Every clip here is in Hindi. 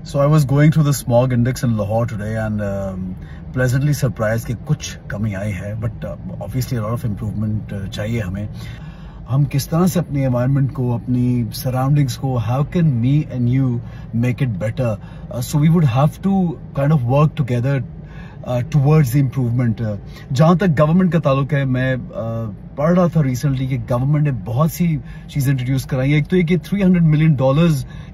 So I was going through the smog index in Lahore today and pleasantly surprised कि कुछ कमी आई है, but obviously a lot of improvement चाहिए हमें. हम किस तरह से अपनी environment को, अपनी surroundings को, how can me and you make it better? So we would have to kind of work together towards the improvement. जहाँ तक गवर्नमेंट का ताल्लुक है, मैं पढ़ रहा था रिसेंटली कि गवर्नमेंट ने बहुत सी चीजें इंट्रोड्यूस कराई है. एक तो ये कि $300 मिलियन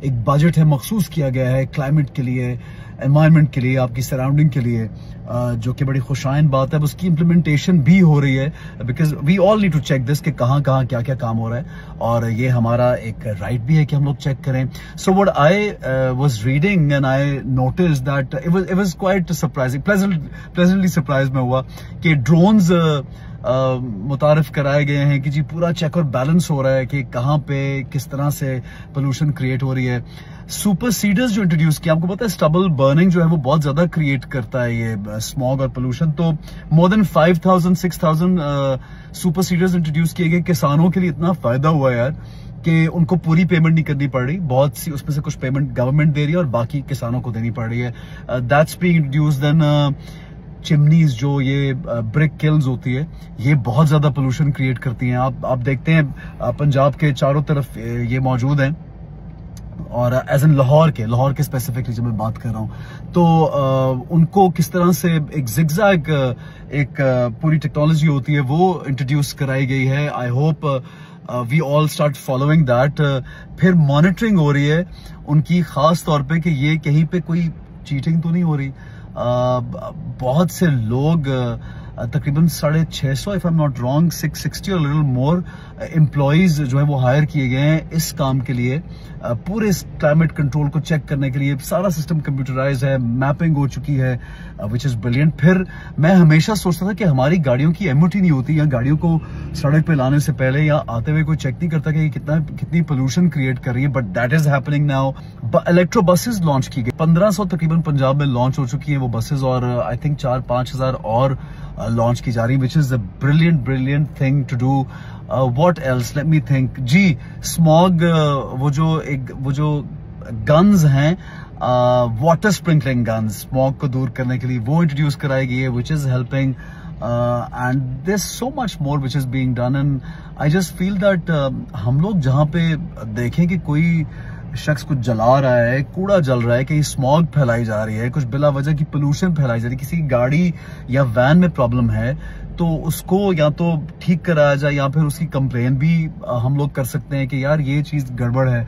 एक बजट है, मखसूस किया गया है क्लाइमेट के लिए, एनवायरनमेंट के लिए, आपकी सराउंडिंग के लिए, जो कि बड़ी खुशाइन बात है. उसकी इम्प्लीमेंटेशन भी हो रही है, because we all need to check this कि कहाँ कहाँ क्या क्या काम हो रहा है, और ये हमारा एक राइट भी है कि हम लोग चेक करें. So what I was reading and I noticed that it was quite surprising, pleasantly surprise में हुआ कि ड्रोन्स मुतारिफ कराए गए हैं कि जी पूरा चेक और बैलेंस हो रहा है कि कहाँ पे किस तरह से पोल्यूशन क्रिएट हो रही है. सुपर सीडर्स जो इंट्रोड्यूस किया, आपको पता है स्टबल बर्निंग जो है वो बहुत ज्यादा क्रिएट करता है ये स्मॉग और पोल्यूशन. तो more than 5,000-6,000 super seeders introduce किए गए. किसानों के लिए इतना फायदा हुआ यार कि उनको पूरी पेमेंट नहीं करनी पड़ रही, बहुत सी उसमें से कुछ पेमेंट गवर्नमेंट दे रही है और बाकी किसानों को देनी पड़ रही है. That's being introduced. Then chimneys, जो ये ब्रिक किल्स होती है, ये बहुत ज्यादा पोल्यूशन क्रिएट करती हैं. आप देखते हैं पंजाब के चारों तरफ ये मौजूद हैं, और एज एन लाहौर के स्पेसिफिकली जब मैं बात कर रहा हूं, तो उनको किस तरह से एक जिगजैग एक पूरी टेक्नोलॉजी होती है वो इंट्रोड्यूस कराई गई है. I hope we all start following that. फिर मॉनिटरिंग हो रही है उनकी, खास तौर पे कि ये कहीं पे कोई चीटिंग तो नहीं हो रही. बहुत से लोग तकरीबन 650, if I am not wrong 660 और लिटिल मोर एम्प्लॉइज जो है वो हायर किए गए हैं इस काम के लिए, पूरे क्लाइमेट कंट्रोल को चेक करने के लिए. सारा सिस्टम कंप्यूटराइज है, मैपिंग हो चुकी है, विच इज ब्रिलियंट. फिर मैं हमेशा सोचता था कि हमारी गाड़ियों की एमओटी नहीं होती, या गाड़ियों को सड़क पे लाने से पहले या आते हुए कोई चेक नहीं करता कि कितनी पोल्यूशन क्रिएट कर रही है. But that is happening now. Electro buses launch की गई, 1500 तकरीबन पंजाब में लॉन्च हो चुकी है वो बसेस, और आई थिंक 4-5 हजार और लॉन्च की जा रही, which is a brilliant thing to do. What else, let me think. जी, स्मॉग, वो जो गन्स हैं, वाटर स्प्रिंकलिंग गन्स, स्मॉग को दूर करने के लिए, वो इंट्रोड्यूस कराई गई है, which is helping. And there so much more which is being done. And I just feel that हम लोग जहां पे देखें कि कोई शख्स कुछ जला रहा है, कूड़ा जल रहा है, कहीं स्मॉग फैलाई जा रही है, कुछ बिला वजह की पोल्यूशन फैलाई जा रही है, किसी की गाड़ी या वैन में प्रॉब्लम है, तो उसको या तो ठीक कराया जाए या फिर उसकी कंप्लेन भी हम लोग कर सकते हैं कि यार ये चीज गड़बड़ है.